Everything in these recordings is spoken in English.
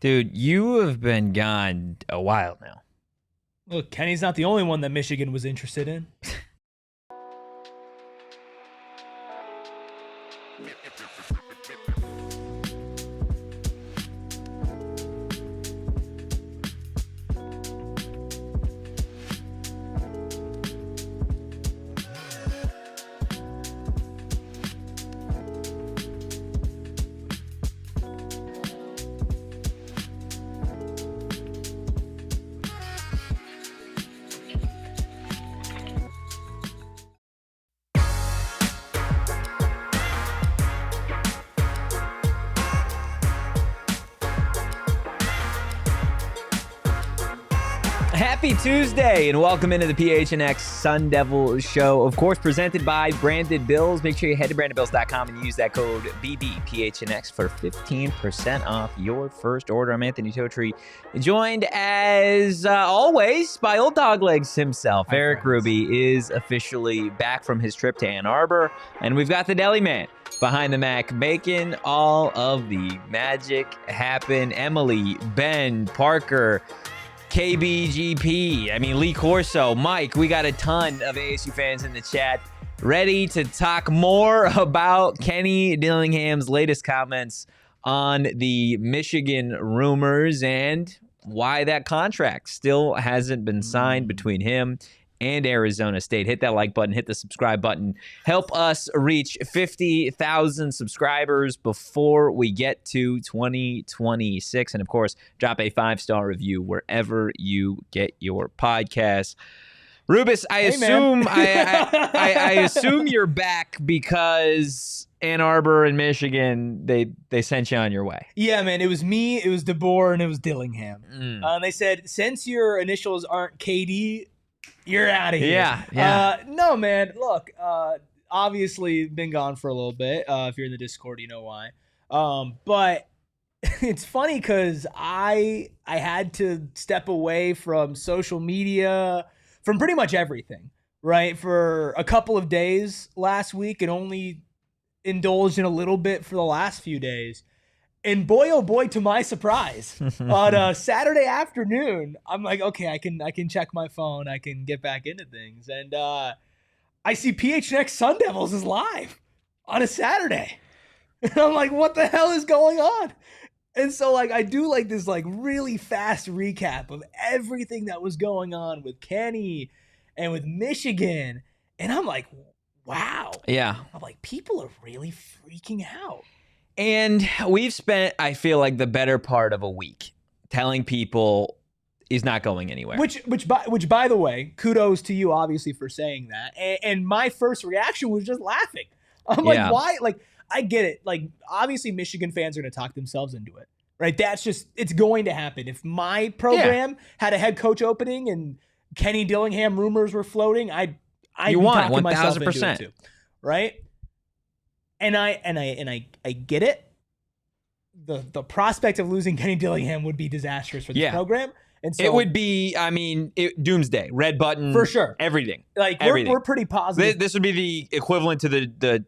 Dude, you have been gone a while now. Look, Kenny's not the only one that Michigan was interested in. Happy Tuesday and welcome into the PHNX Sun Devils show. Of course, presented by Branded Bills. Make sure you head to brandedbills.com and use that code BBPHNX for 15% off your first order. I'm Anthony Totri, joined as always by old doglegs himself. Hi, Erik friends. Ruby is officially back from his trip to Ann Arbor, and we've got the deli man behind the Mac making all of the magic happen. Emily, Ben, Parker, KBGP, Lee Corso, Mike, we got a ton of ASU fans in the chat ready to talk more about Kenny Dillingham's latest comments on the Michigan rumors and why that contract still hasn't been signed between him and Arizona State. Hit that like button, hit the subscribe button. Help us reach 50,000 subscribers before we get to 2026. And of course, drop a 5-star review wherever you get your podcasts. Rubus, I assume you're back because Ann Arbor and Michigan, they sent you on your way. Yeah, man, it was me, it was DeBoer, and it was Dillingham. They said, since your initials aren't KD, you're out of here. Yeah. No, man, look, obviously been gone for a little bit. If you're in the Discord, you know why. But it's funny because I had to step away from social media, from pretty much everything, right, for a couple of days last week and only indulged in a little bit for the last few days. And boy, oh boy, to my surprise, on Saturday afternoon, I'm like, okay, I can check my phone. I can get back into things. And I see PHNX Sun Devils is live on a Saturday. And I'm like, what the hell is going on? And so I do this really fast recap of everything that was going on with Kenny and with Michigan. And I'm like, wow. Yeah. I'm like, people are really freaking out. And we've spent, I feel like, the better part of a week telling people he's not going anywhere. Which by the way, kudos to you, obviously, for saying that. And my first reaction was just laughing. I'm like, why? I get it. Obviously, Michigan fans are going to talk themselves into it, right? That's just, it's going to happen. If my program had a head coach opening and Kenny Dillingham rumors were floating, I'd be talking myself into it too, right? And I get it. The prospect of losing Kenny Dillingham would be disastrous for the program. And so it would be, doomsday, red button. For sure. Everything. Everything. We're pretty positive. This would be the equivalent to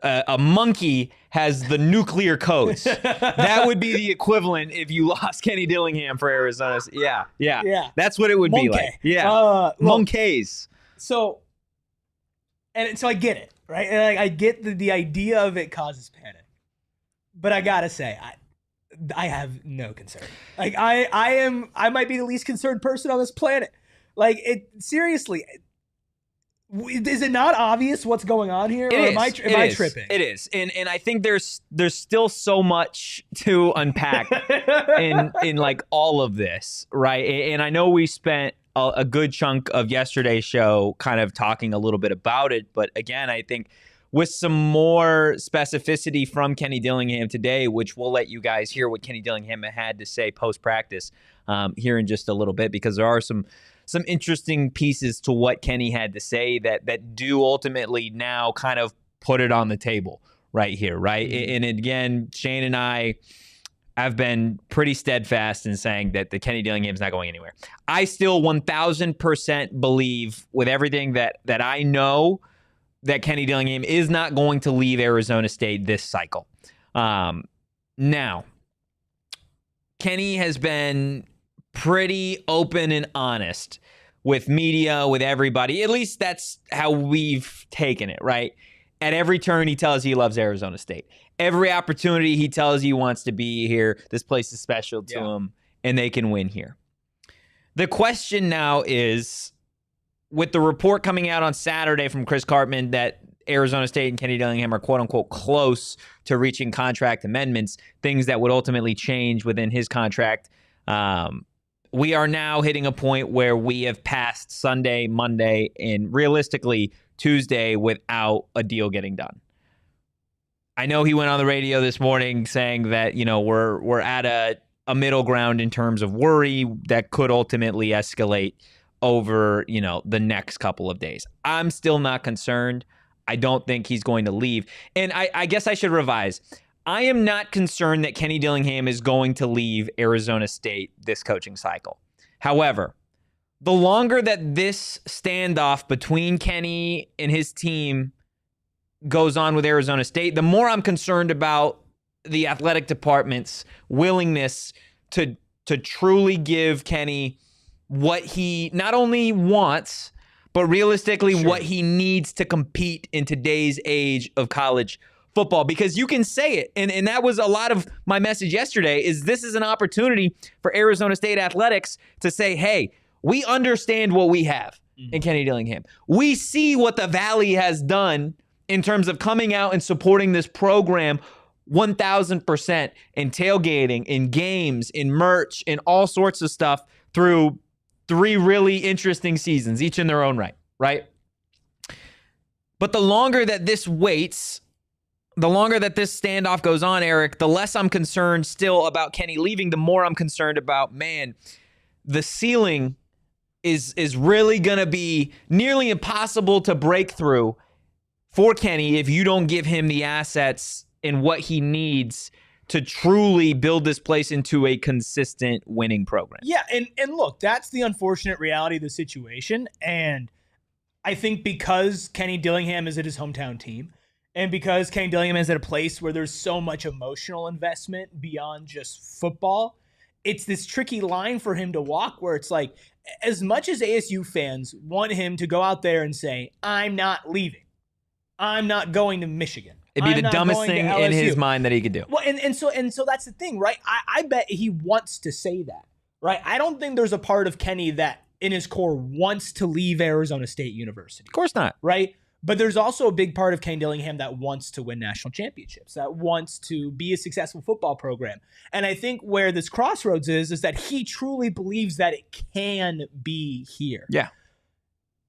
a monkey has the nuclear codes. That would be the equivalent if you lost Kenny Dillingham for Arizona. Yeah. That's what it would be like. Yeah. Monkeys. So I get it. Right, and I get the idea of it causes panic, but I gotta say, I have no concern. I might be the least concerned person on this planet. Seriously, is it not obvious what's going on here? Am I tripping? It is, and I think there's still so much to unpack in all of this, right? And I know we spent a good chunk of yesterday's show kind of talking a little bit about it. But again, I think with some more specificity from Kenny Dillingham today, which we'll let you guys hear what Kenny Dillingham had to say post-practice here in just a little bit, because there are some interesting pieces to what Kenny had to say that do ultimately now kind of put it on the table right here, right? And again, Shane and I have been pretty steadfast in saying that the Kenny Dillingham is not going anywhere. I still 1,000% believe with everything that I know that Kenny Dillingham is not going to leave Arizona State this cycle. Now, Kenny has been pretty open and honest with media, with everybody. At least that's how we've taken it, right? At every turn, he tells you he loves Arizona State. Every opportunity, he tells you he wants to be here. This place is special to him, and they can win here. The question now is, with the report coming out on Saturday from Chris Cartman that Arizona State and Kenny Dillingham are quote-unquote close to reaching contract amendments, things that would ultimately change within his contract, we are now hitting a point where we have passed Sunday, Monday, and realistically Tuesday without a deal getting done. I know he went on the radio this morning saying that, we're at a middle ground in terms of worry that could ultimately escalate over, the next couple of days. I'm still not concerned. I don't think he's going to leave. And I guess I should revise. I am not concerned that Kenny Dillingham is going to leave Arizona State this coaching cycle. However, the longer that this standoff between Kenny and his team goes on with Arizona State, the more I'm concerned about the athletic department's willingness to truly give Kenny what he not only wants, but realistically what he needs to compete in today's age of college football. Because you can say it, and that was a lot of my message yesterday, is this is an opportunity for Arizona State athletics to say, hey, we understand what we have in Kenny Dillingham. We see what the Valley has done in terms of coming out and supporting this program 1,000% in tailgating, in games, in merch, in all sorts of stuff through 3 really interesting seasons, each in their own right? But the longer that this waits, the longer that this standoff goes on, Erik, the less I'm concerned still about Kenny leaving, the more I'm concerned about, the ceiling is really going to be nearly impossible to break through for Kenny if you don't give him the assets and what he needs to truly build this place into a consistent winning program. Yeah, and look, that's the unfortunate reality of the situation. And I think because Kenny Dillingham is at his hometown team, and because Kenny Dillingham is at a place where there's so much emotional investment beyond just football, it's this tricky line for him to walk where it's like, as much as ASU fans want him to go out there and say, I'm not leaving, I'm not going to Michigan, it'd be the dumbest thing in his mind that he could do. Well, and so that's the thing, right? I bet he wants to say that, right? I don't think there's a part of Kenny that in his core wants to leave Arizona State University. Of course not. Right? But there's also a big part of Kenny Dillingham that wants to win national championships, that wants to be a successful football program. And I think where this crossroads is that he truly believes that it can be here. Yeah.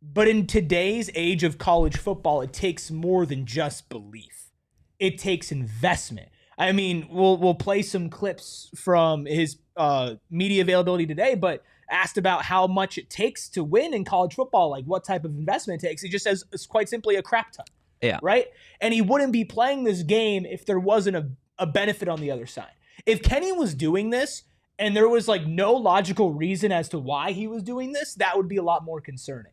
But in today's age of college football, it takes more than just belief. It takes investment. I mean, we'll play some clips from his media availability today, but asked about how much it takes to win in college football, like what type of investment it takes. He just says it's quite simply a crap ton. Yeah. Right? And he wouldn't be playing this game if there wasn't a benefit on the other side. If Kenny was doing this and there was like no logical reason as to why he was doing this, that would be a lot more concerning.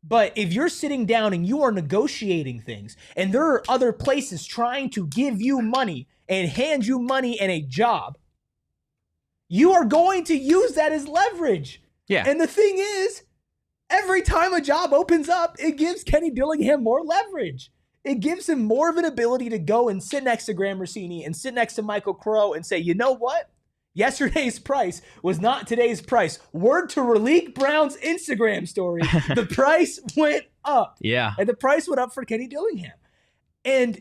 But if you're sitting down and you are negotiating things and there are other places trying to give you money and hand you money and a job, you are going to use that as leverage. Yeah. And the thing is, every time a job opens up, it gives Kenny Dillingham more leverage. It gives him more of an ability to go and sit next to Graham Rossini and sit next to Michael Crow and say, you know what? Yesterday's price was not today's price. Word to Raleek Brown's Instagram story, the price went up. Yeah. And the price went up for Kenny Dillingham. And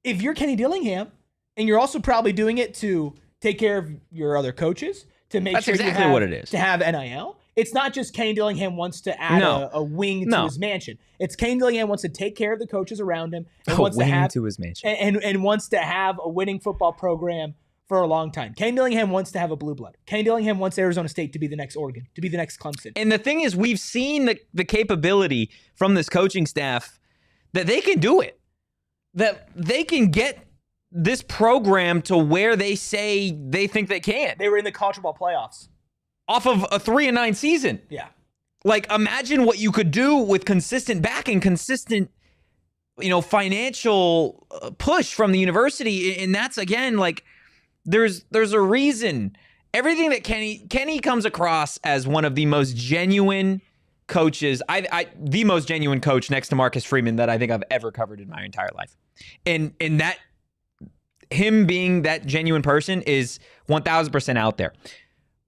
if you're Kenny Dillingham, and you're also probably doing it to take care of your other coaches, to make That's sure exactly you have, what it is. to have NIL. It's not just Kenny Dillingham wants to add a wing to his mansion. It's Kenny Dillingham wants to take care of the coaches around him and wants to have his mansion. And wants to have a winning football program for a long time. Kenny Dillingham wants to have a blue blood. Kenny Dillingham wants Arizona State to be the next Oregon, to be the next Clemson. And the thing is, we've seen the capability from this coaching staff that they can do it, that they can get this program to where they say they think they can. They were in the college football playoffs off of a 3-9 season. Yeah. Like, imagine what you could do with consistent backing, consistent, financial push from the university. And that's, again, like, there's a reason everything that Kenny comes across as one of the most genuine coaches, the most genuine coach next to Marcus Freeman that I think I've ever covered in my entire life. And that him being that genuine person is 1000% out there.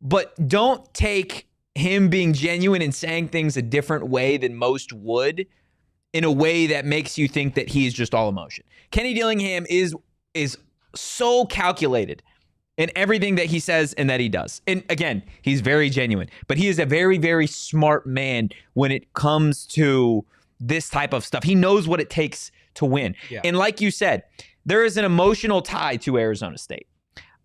But don't take him being genuine and saying things a different way than most would in a way that makes you think that he's just all emotion. Kenny Dillingham is so calculated in everything that he says and that he does. And again, he's very genuine, but he is a very, very smart man when it comes to this type of stuff. He knows what it takes to win. Yeah. And like you said, there is an emotional tie to Arizona State.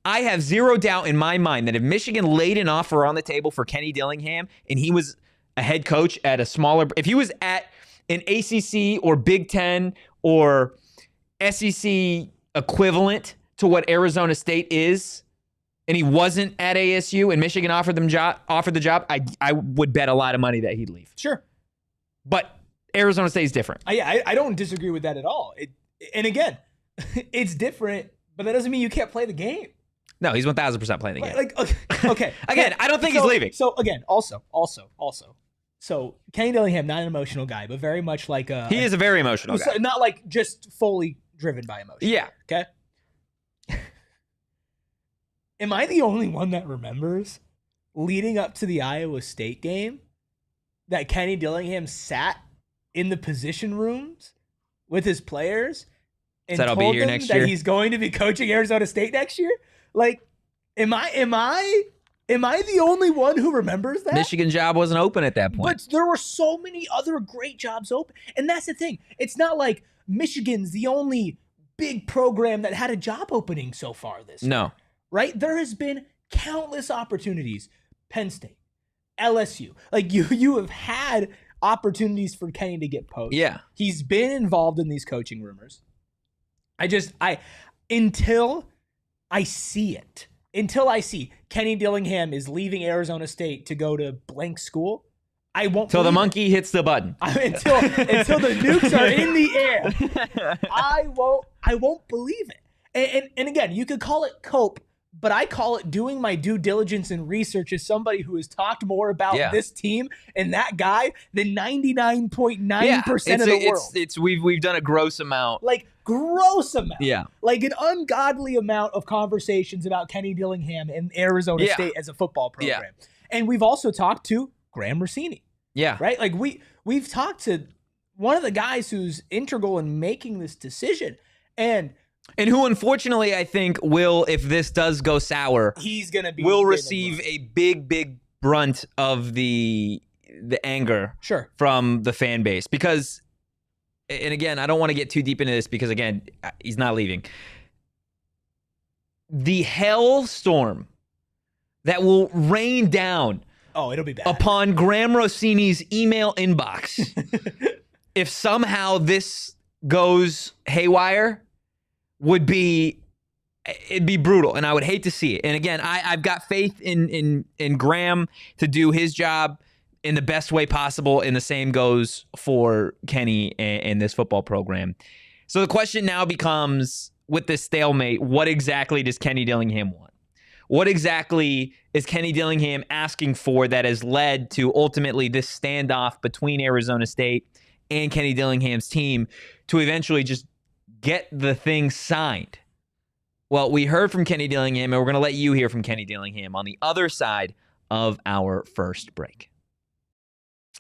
I have zero doubt in my mind that if Michigan laid an offer on the table for Kenny Dillingham and he was a head coach at a smaller, if he was at an ACC or Big Ten or SEC equivalent to what Arizona State is, and he wasn't at ASU and Michigan offered the job, I would bet a lot of money that he'd leave. Sure. But Arizona State is different. I don't disagree with that at all. And again, it's different, but that doesn't mean you can't play the game. No, he's 1000% playing the game. Like, okay. Again, I don't think he's leaving. So again, also. So Kenny Dillingham, not an emotional guy, but very much like he is a very emotional guy. Not like just fully driven by emotion. Yeah. Okay. Am I the only one that remembers leading up to the Iowa State game that Kenny Dillingham sat in the position rooms with his players and said, "I'll be here next year." That he's going to be coaching Arizona State next year? Like, am I the only one who remembers that? Michigan job wasn't open at that point. But there were so many other great jobs open. And that's the thing. It's not like Michigan's the only big program that had a job opening so far this year. Right? There has been countless opportunities. Penn State, LSU. Like, you have had opportunities for Kenny to get poached. Yeah. He's been involved in these coaching rumors. Until I see it, until I see Kenny Dillingham is leaving Arizona State to go to blank school, I won't. Until the monkey hits the button. Until the nukes are in the air, I won't believe it. And again, you could call it cope, but I call it doing my due diligence and research as somebody who has talked more about this team and that guy than 99.9% of the world. We've done a gross amount. Like, gross amount. Yeah. Like an ungodly amount of conversations about Kenny Dillingham and Arizona State as a football program. Yeah. And we've also talked to Graham Rossini. Yeah. Right? Like we've talked to one of the guys who's integral in making this decision. And who, unfortunately, I think will, if this does go sour, will receive a big brunt of the anger from the fan base. Because, and again, I don't want to get too deep into this because, again, he's not leaving. The hellstorm that will rain down it'll be bad. upon Graham Rossini's email inbox if somehow this goes haywire, it'd be brutal, and I would hate to see it. And again, I've got faith in Graham to do his job in the best way possible, and the same goes for Kenny and this football program. So the question now becomes, with this stalemate, what exactly does Kenny Dillingham want? What exactly is Kenny Dillingham asking for that has led to ultimately this standoff between Arizona State and Kenny Dillingham's team to eventually just get the thing signed? Well, we heard from Kenny Dillingham, and we're going to let you hear from Kenny Dillingham on the other side of our first break.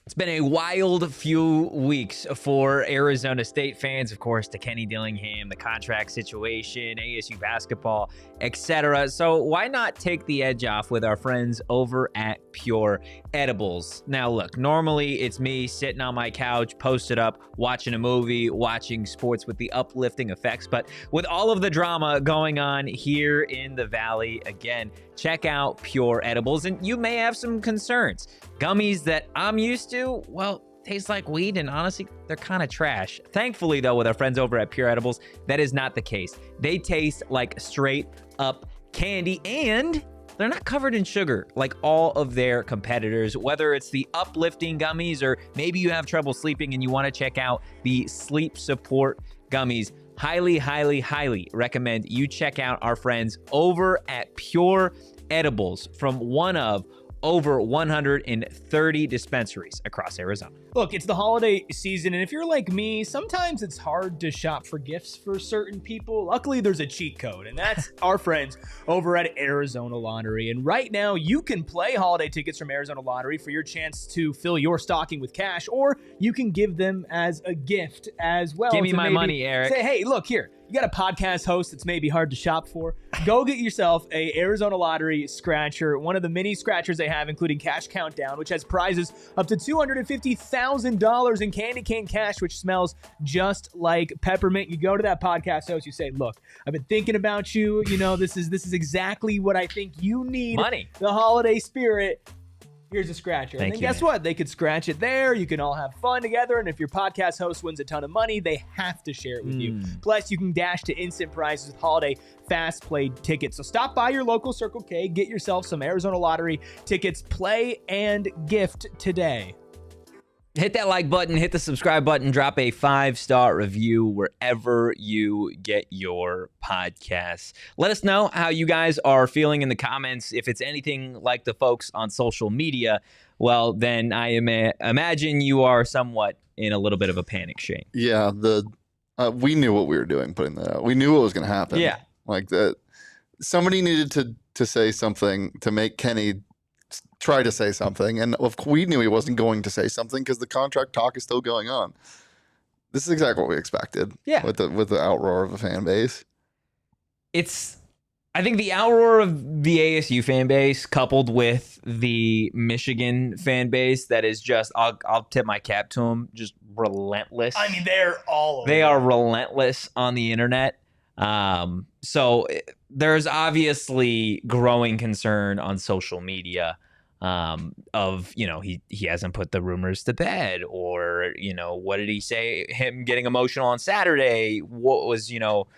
It's been a wild few weeks for Arizona State fans, of course, to Kenny Dillingham, the contract situation, ASU basketball, etc. So why not take the edge off with our friends over at Pure Edibles? Now, look, normally it's me sitting on my couch, posted up, watching a movie, watching sports with the uplifting effects. But with all of the drama going on here in the Valley, again, check out Pure Edibles, and you may have some concerns. Gummies that I'm used to, well, taste like weed, and honestly, they're kind of trash. Thankfully, though, with our friends over at Pure Edibles, that is not the case. They taste like straight up candy, and they're not covered in sugar like all of their competitors. Whether it's the uplifting gummies, or maybe you have trouble sleeping and you want to check out the sleep support gummies, highly recommend you check out our friends over at Pure edibles from one of over 130 dispensaries across Arizona. Look, it's the holiday season, and if you're like me, sometimes it's hard to shop for gifts for certain people. Luckily, there's a cheat code, and that's our friends over at Arizona Lottery. And right now, you can play holiday tickets from Arizona Lottery for your chance to fill your stocking with cash, or you can give them as a gift as well. Give me my money, Erik. Say, hey, look here. You got a podcast host that's maybe hard to shop for. Go get yourself a Arizona Lottery scratcher, one of the mini scratchers they have, including Cash Countdown, which has prizes up to $250,000 in candy cane cash, which smells just like peppermint. You go to that podcast host, you say, look, I've been thinking about you. You know, this is exactly what I think you need. Money. The holiday spirit. Here's a scratcher. Thank and then you, guess what? They could scratch it there. You can all have fun together. And if your podcast host wins a ton of money, they have to share it with you. Plus, you can dash to instant prizes with holiday fast play tickets. So stop by your local Circle K, get yourself some Arizona Lottery tickets, play and gift today. Hit that like button, hit the subscribe button, drop a 5-star review wherever you get your podcasts. Let us know how you guys are feeling in the comments. If it's anything like the folks on social media, well, then I imagine you are somewhat in a little bit of a panic, Shane. Yeah, we knew what we were doing putting that out. We knew what was going to happen. Yeah. Like that, somebody needed to say something to make Kenny try to say something, and we knew he wasn't going to say something because the contract talk is still going on. This is exactly what we expected. Yeah, with the outroar of a fan base. I think the outroar of the ASU fan base coupled with the Michigan fan base that is just, I'll tip my cap to them, just relentless. I mean, they're all over. They are relentless on the internet. So there's obviously growing concern on social media of, you know, he hasn't put the rumors to bed, or, you know, what did he say? Him getting emotional on Saturday. What was, you know,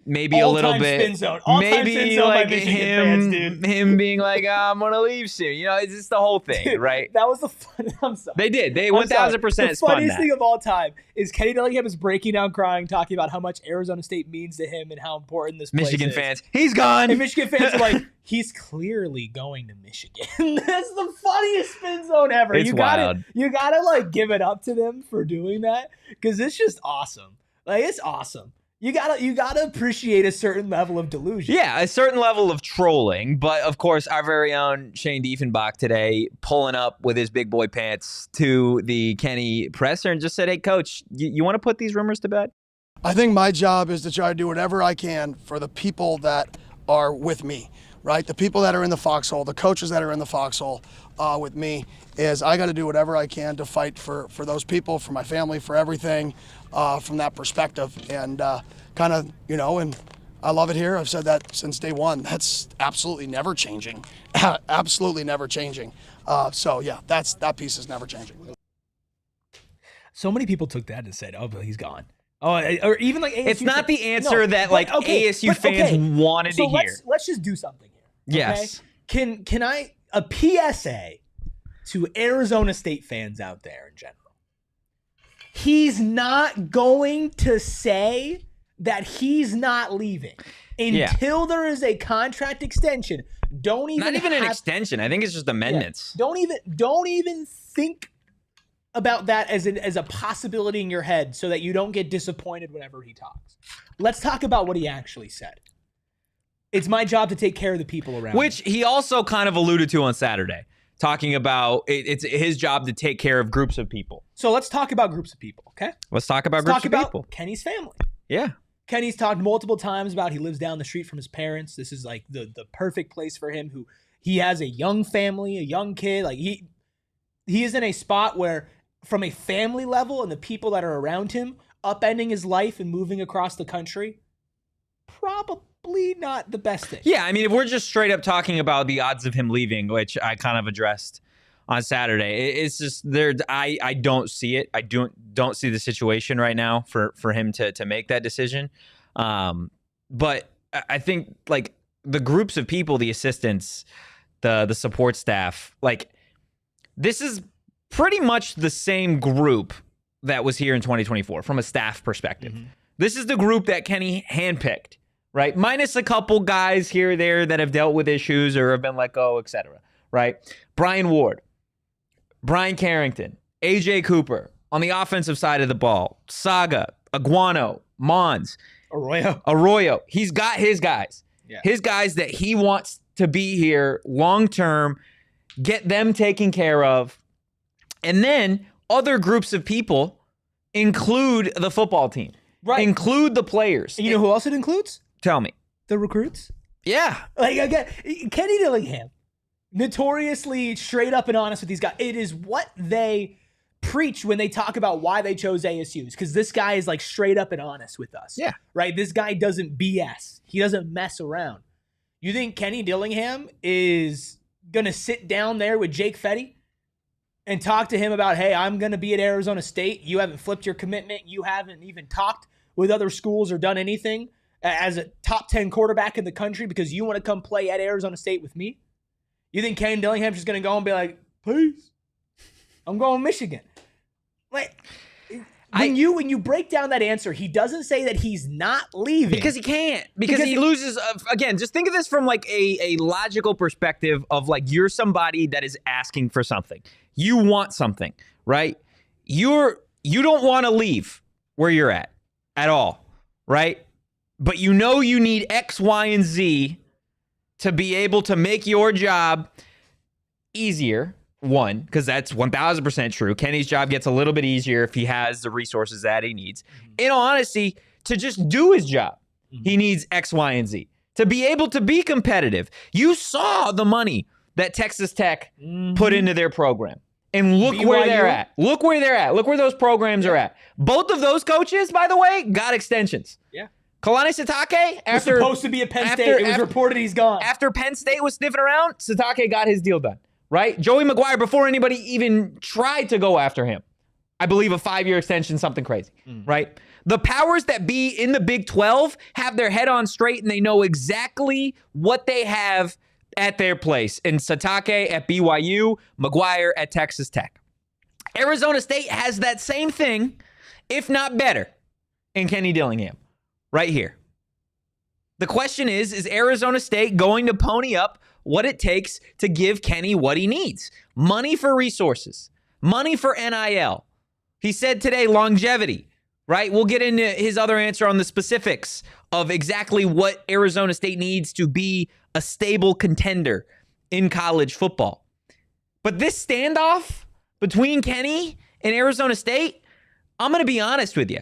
maybe a little bit, spin zone. Maybe like him being like, oh, I'm gonna leave soon. You know, it's just the whole thing, dude, right? That was the fun. I'm sorry. They did. They 1,000% spun The funniest that. thing of all time is Kenny Dillingham is breaking down, crying, talking about how much Arizona State means to him and how important this place Michigan is. fans, he's gone. And Michigan fans are like, he's clearly going to Michigan. That's the funniest spin zone ever. It's wild. You gotta like give it up to them for doing that, because it's just awesome. Like, it's awesome. You gotta appreciate a certain level of delusion. Yeah, a certain level of trolling. But of course, our very own Shane Dieffenbach today pulling up with his big boy pants to the Kenny presser and just said, hey, coach, you want to put these rumors to bed? I think my job is to try to do whatever I can for the people that are with me, right? The people that are in the foxhole, the coaches that are in the foxhole with me, is I got to do whatever I can to fight for those people, for my family, for everything from that perspective. And kind of, you know, and I love it here. I've said that since day one. That's absolutely never changing. Absolutely never changing. So, yeah, that piece is never changing. So many people took that and said, oh, but he's gone. Oh, or even like ASU. It's not the answer that like ASU fans wanted to hear. Let's just do something here. Okay? Yes. Can I, a PSA to Arizona State fans out there in general? He's not going to say that he's not leaving until there is a contract extension. Don't even an extension. I think it's just amendments. Yeah. Don't even think about that as a possibility in your head, so that you don't get disappointed whenever he talks. Let's talk about what he actually said. It's my job to take care of the people around Which he also kind of alluded to on Saturday, talking about it's his job to take care of groups of people. So let's talk about groups of people, okay? Let's talk about groups of people. Kenny's family. Yeah. Kenny's talked multiple times about he lives down the street from his parents. This is like the perfect place for him. He has a young family, a young kid. Like he is in a spot where, from a family level and the people that are around him, upending his life and moving across the country, probably not the best thing. Yeah, I mean, if we're just straight up talking about the odds of him leaving, which I kind of addressed on Saturday, it's just there. I don't see it. I don't see the situation right now for him to make that decision. But I think like the groups of people, the assistants, the support staff, like this is pretty much the same group that was here in 2024 from a staff perspective. Mm-hmm. This is the group that Kenny handpicked, right? Minus a couple guys here or there that have dealt with issues or have been let go, etc. Right? Brian Ward, Brian Carrington, AJ Cooper on the offensive side of the ball, Saga, Aguano, Mons, Arroyo. He's got his guys. Yeah. His guys that he wants to be here long term, get them taken care of. And then other groups of people include the football team. Right. Include the players. And you know who else it includes? Tell me. The recruits. Yeah. Like, again, Kenny Dillingham, notoriously straight up and honest with these guys. It is what they preach when they talk about why they chose ASUs, because this guy is like straight up and honest with us. Yeah. Right? This guy doesn't BS. He doesn't mess around. You think Kenny Dillingham is going to sit down there with Jake Fetty and talk to him about, hey, I'm going to be at Arizona State. You haven't flipped your commitment. You haven't even talked with other schools or done anything as a top 10 quarterback in the country because you want to come play at Arizona State with me? You think Kenny Dillingham's just going to go and be like, peace, I'm going Michigan? Like, when you break down that answer, he doesn't say that he's not leaving. Because he can't. Because he loses. Again, just think of this from like a logical perspective of like you're somebody that is asking for something. You want something, right? You don't want to leave where you're at all, right? But you know you need X, Y, and Z to be able to make your job easier. One, because that's 1,000% true. Kenny's job gets a little bit easier if he has the resources that he needs. In all honesty, to just do his job, he needs X, Y, and Z. To be able to be competitive. You saw the money that Texas Tech put into their program. And look BYU. where they're at. Look where they're at. Look where those programs are at. Both of those coaches, by the way, got extensions. Yeah. Kalani Sitake, after supposed to be at Penn State, it was reported he's gone. After Penn State was sniffing around, Sitake got his deal done. Right? Joey McGuire, before anybody even tried to go after him, I believe a 5-year extension, something crazy, right? The powers that be in the Big 12 have their head on straight and they know exactly what they have at their place. And Sitake at BYU, McGuire at Texas Tech. Arizona State has that same thing, if not better, in Kenny Dillingham, right here. The question is Arizona State going to pony up what it takes to give Kenny what he needs? Money for resources, money for NIL. He said today longevity, right? We'll get into his other answer on the specifics of exactly what Arizona State needs to be a stable contender in college football. But this standoff between Kenny and Arizona State, I'm going to be honest with you.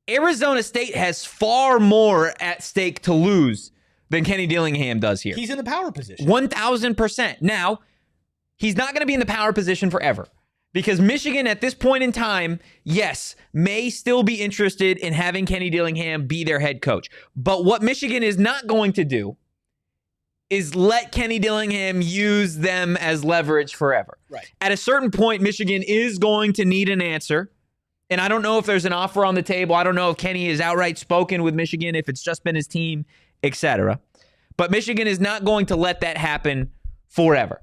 Arizona State has far more at stake to lose than Kenny Dillingham does here. He's in the power position. 1,000%. Now, he's not going to be in the power position forever because Michigan at this point in time, yes, may still be interested in having Kenny Dillingham be their head coach. But what Michigan is not going to do is let Kenny Dillingham use them as leverage forever. Right. At a certain point, Michigan is going to need an answer. And I don't know if there's an offer on the table. I don't know if Kenny is outright spoken with Michigan, if it's just been his team, etc. But Michigan is not going to let that happen forever.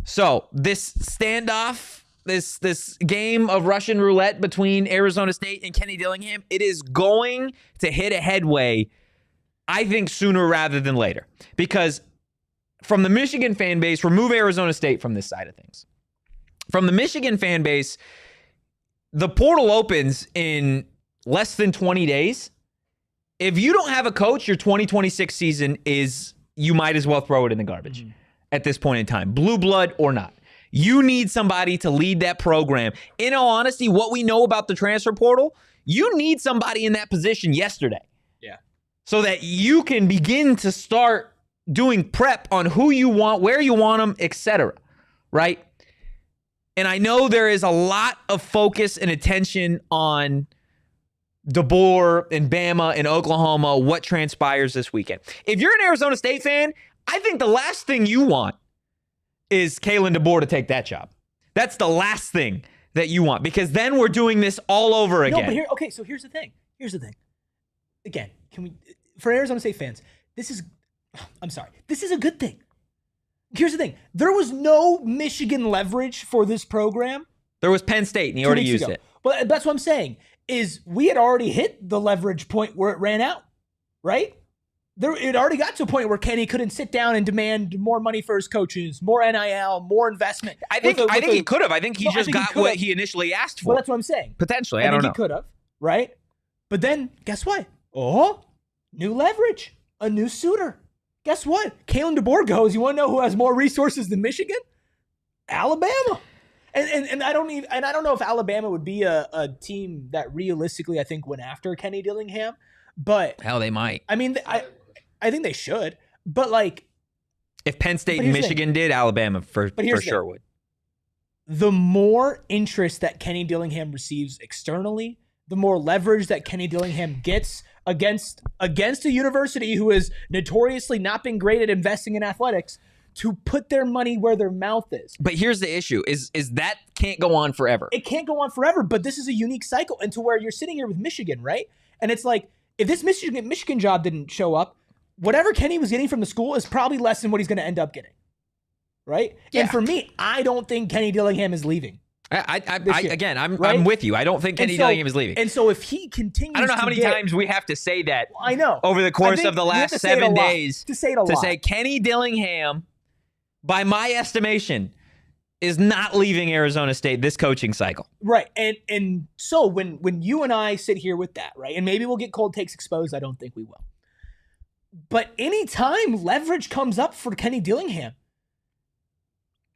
So this standoff, this game of Russian roulette between Arizona State and Kenny Dillingham, it is going to hit a headway, I think, sooner rather than later. Because from the Michigan fan base, remove Arizona State from this side of things. From the Michigan fan base, the portal opens in less than 20 days. If you don't have a coach, your 2026 season is, you might as well throw it in the garbage at this point in time, blue blood or not. You need somebody to lead that program. In all honesty, what we know about the transfer portal, you need somebody in that position yesterday. Yeah. So that you can begin to start doing prep on who you want, where you want them, etc. Right? And I know there is a lot of focus and attention on DeBoer and Bama and Oklahoma, what transpires this weekend. If you're an Arizona State fan, I think the last thing you want is Kalen DeBoer to take that job. That's the last thing that you want, because then we're doing this all over again. No, but so here's the thing. Again, for Arizona State fans, this is a good thing. Here's the thing. There was no Michigan leverage for this program. There was Penn State, and he already used it. Well, that's what I'm saying, is we had already hit the leverage point where it ran out, right? it already got to a point where Kenny couldn't sit down and demand more money for his coaches, more NIL, more investment. I think he could have. I think he just got what he initially asked for. Well, that's what I'm saying. Potentially, I don't know. He could have, right? But then, guess what? Oh, new leverage, a new suitor. Guess what? Kalen DeBoer goes. You want to know who has more resources than Michigan? Alabama. And I don't know if Alabama would be a team that realistically I think went after Kenny Dillingham, but hell, they might. I mean, I think they should, but like, if Penn State and Michigan did, Alabama for sure would. The more interest that Kenny Dillingham receives externally, the more leverage that Kenny Dillingham gets against a university who has notoriously not been great at investing in athletics, to put their money where their mouth is. But here's the issue, is that can't go on forever. It can't go on forever, but this is a unique cycle into where you're sitting here with Michigan, right? And it's like, if this Michigan job didn't show up, whatever Kenny was getting from the school is probably less than what he's going to end up getting, right? Yeah. And for me, I don't think Kenny Dillingham is leaving. I'm with you. I don't think Kenny Dillingham is leaving. And so if he continues, I don't know how many times we have to say that. I know over the course of the last 7 days to say Kenny Dillingham, by my estimation, is not leaving Arizona State this coaching cycle. Right. And so when you and I sit here with that, right, and maybe we'll get cold takes exposed, I don't think we will. But anytime leverage comes up for Kenny Dillingham,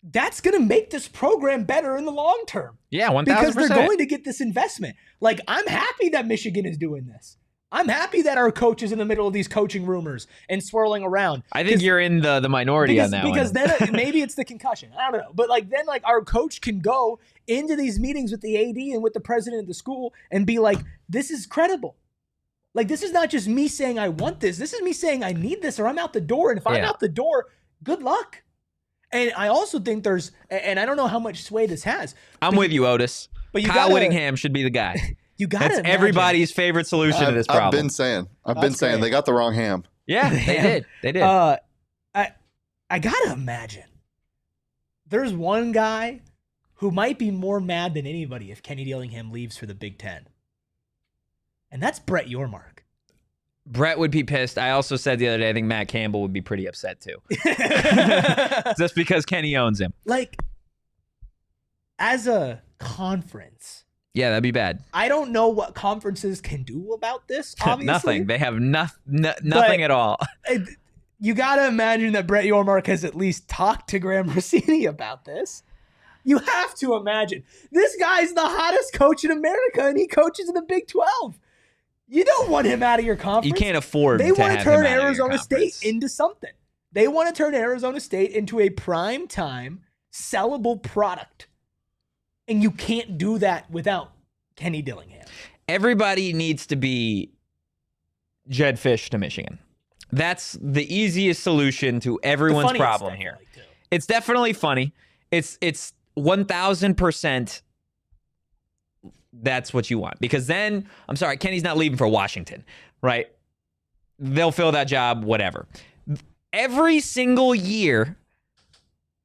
that's going to make this program better in the long term. Yeah, 1,000%. Because they're going to get this investment. Like, I'm happy that Michigan is doing this. I'm happy that our coach is in the middle of these coaching rumors and swirling around. I think you're in the minority on that one. Because then maybe it's the concussion. I don't know. But then our coach can go into these meetings with the AD and with the president of the school and be like, this is credible. Like, this is not just me saying I want this. This is me saying I need this or I'm out the door. And if I'm out the door, good luck. And I also think and I don't know how much sway this has. I'm with you, Otis. But Kyle Whittingham should be the guy. That's everybody's favorite solution to this problem. I've been saying they got the wrong ham. Yeah, they did. I gotta imagine there's one guy who might be more mad than anybody if Kenny Dillingham leaves for the Big Ten, and that's Brett Yormark. Brett would be pissed. I also said the other day I think Matt Campbell would be pretty upset too, just because Kenny owns him. Like, as a conference. Yeah, that'd be bad. I don't know what conferences can do about this, obviously. Nothing. They have nothing at all. You got to imagine that Brett Yormark has at least talked to Graham Rossini about this. You have to imagine. This guy's the hottest coach in America, and he coaches in the Big 12. You don't want him out of your conference. You can't afford They want to turn Arizona State into something. They want to turn Arizona State into a prime-time, sellable product. And you can't do that without Kenny Dillingham. Everybody needs to be Jed Fish to Michigan. That's the easiest solution to everyone's problem here. It's definitely funny. It's 1,000% that's what you want. Because then, I'm sorry, Kenny's not leaving for Washington, right? They'll fill that job, whatever. Every single year,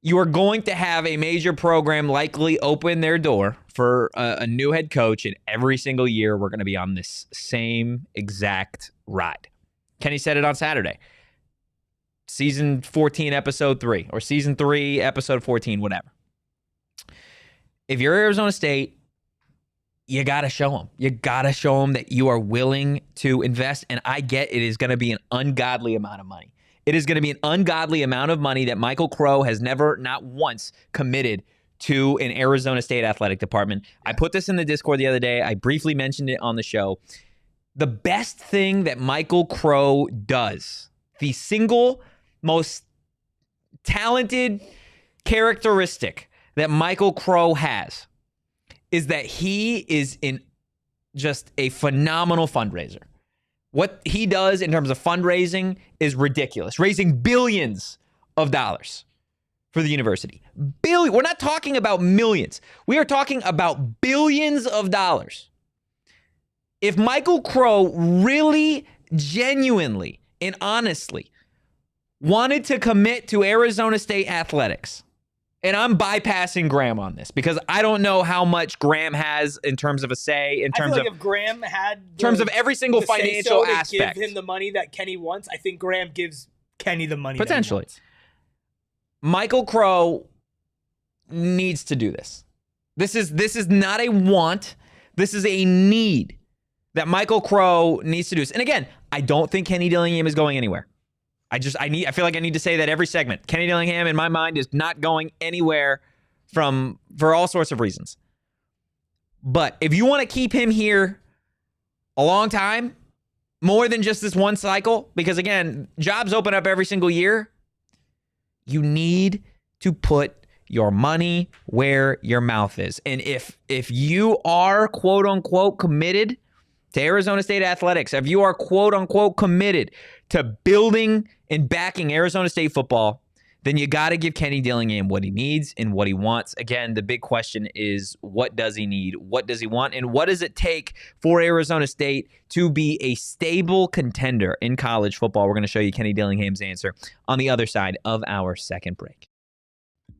you are going to have a major program likely open their door for a new head coach, and every single year we're going to be on this same exact ride. Kenny said it on Saturday. Season 14, episode 3, or season 3, episode 14, whatever. If you're Arizona State, you got to show them. You got to show them that you are willing to invest, and I get it is going to be an ungodly amount of money. It is going to be an ungodly amount of money that Michael Crow has never, not once, committed to an Arizona State athletic department. I put this in the Discord the other day. I briefly mentioned it on the show. The best thing that Michael Crow does, the single most talented characteristic that Michael Crow has, is that he is just a phenomenal fundraiser. What he does in terms of fundraising is ridiculous. Raising billions of dollars for the university. We're not talking about millions. We are talking about billions of dollars. If Michael Crow really, genuinely, and honestly wanted to commit to Arizona State athletics And I'm bypassing Graham on this because I don't know how much Graham has in terms of a say, in terms I feel like of if Graham had in terms of every single the say-so financial to aspect. give him the money that Kenny wants, I think Graham gives Kenny the money Potentially. that he wants. Michael Crow needs to do this. This is not a want. This is a need that Michael Crow needs to do this. And again, I don't think Kenny Dillingham is going anywhere. I feel like I need to say that every segment. Kenny Dillingham, in my mind, is not going anywhere for all sorts of reasons. But if you want to keep him here a long time, more than just this one cycle, because again, jobs open up every single year, you need to put your money where your mouth is. And if you are quote unquote committed to Arizona State athletics, if you are quote unquote committed to building and backing Arizona State football, then you got to give Kenny Dillingham what he needs and what he wants. Again, the big question is, what does he need? What does he want? And what does it take for Arizona State to be a stable contender in college football? We're going to show you Kenny Dillingham's answer on the other side of our second break.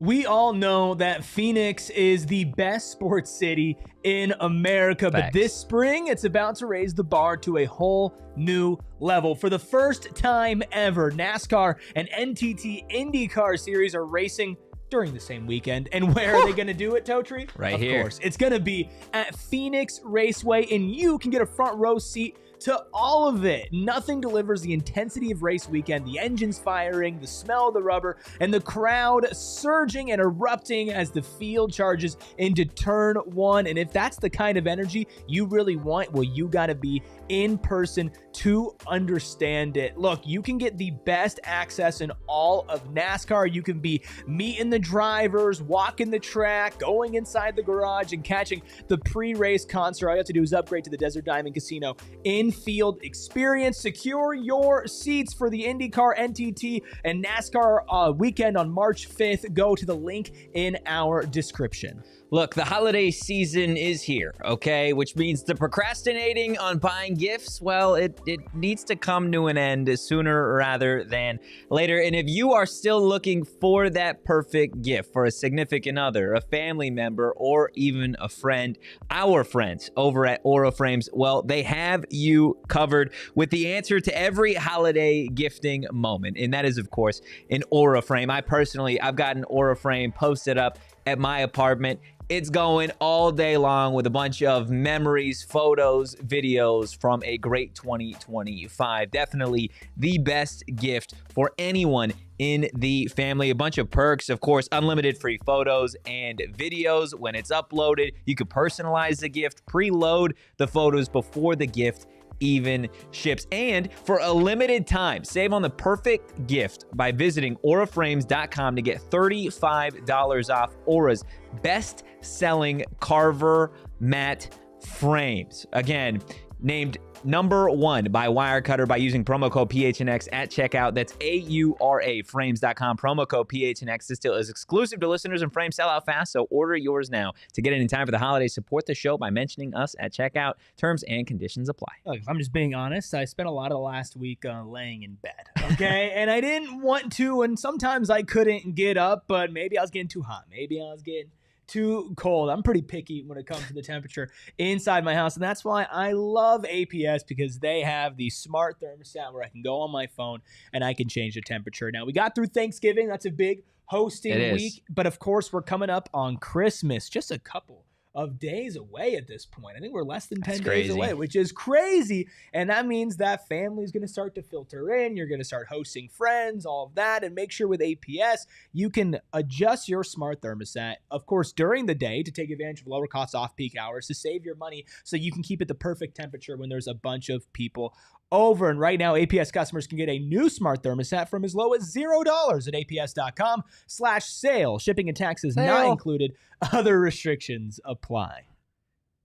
We all know that Phoenix is the best sports city in America, but this spring, it's about to raise the bar to a whole new level. For the first time ever, NASCAR and NTT IndyCar series are racing during the same weekend. And where are they going to do it, Totri? Right here. Of course. It's going to be at Phoenix Raceway, and you can get a front row seat to all of it. Nothing delivers the intensity of race weekend, the engines firing, the smell of the rubber, and the crowd surging and erupting as the field charges into turn one. And if that's the kind of energy you really want, well, you got to be in person to understand it. Look, you can get the best access in all of NASCAR. You can be meeting the drivers, walking the track, going inside the garage, and catching the pre-race concert. All you have to do is upgrade to the Desert Diamond Casino in-field experience. Secure your seats for the IndyCar, NTT, and NASCAR weekend on March 5th. Go to the link in our description. Look, the holiday season is here, okay? Which means the procrastinating on buying gifts, well, it needs to come to an end sooner rather than later. And if you are still looking for that perfect gift for a significant other, a family member, or even a friend, our friends over at Aura Frames, well, they have you covered with the answer to every holiday gifting moment. And that is, of course, an Aura Frame. I've got an Aura Frame posted up at my apartment. It's going all day long with a bunch of memories, photos, videos from a great 2025. Definitely the best gift for anyone in the family. A bunch of perks, of course, unlimited free photos and videos when it's uploaded. You could personalize the gift, preload the photos before the gift even ships. And for a limited time, save on the perfect gift by visiting auraframes.com to get $35 off Aura's best-selling Carver matte frames. Again, named number one by Wirecutter by using promo code PHNX at checkout. That's AURAFrames.com. Promo code PHNX. This deal is exclusive to listeners, and frames sell out fast, so order yours now to get it in time for the holidays. Support the show by mentioning us at checkout. Terms and conditions apply. Look, if I'm just being honest, I spent a lot of the last week laying in bed, okay? And I didn't want to, and sometimes I couldn't get up, but maybe I was getting too hot. Maybe I was getting too cold. I'm pretty picky when it comes to the temperature inside my house, and that's why I love APS, because they have the smart thermostat where I can go on my phone and I can change the temperature. Now, we got through Thanksgiving. That's a big hosting week, but of course, we're coming up on Christmas, just a couple of days away at this point. I think we're less than 10 days away, which is crazy. And that means that family is going to start to filter in. You're going to start hosting friends, all of that. And make sure with APS, you can adjust your smart thermostat, of course, during the day to take advantage of lower cost off-peak hours to save your money so you can keep it the perfect temperature when there's a bunch of people over. And right now, APS customers can get a new smart thermostat from as low as $0 at aps.com/sale. Shipping and taxes not included. Other restrictions apply.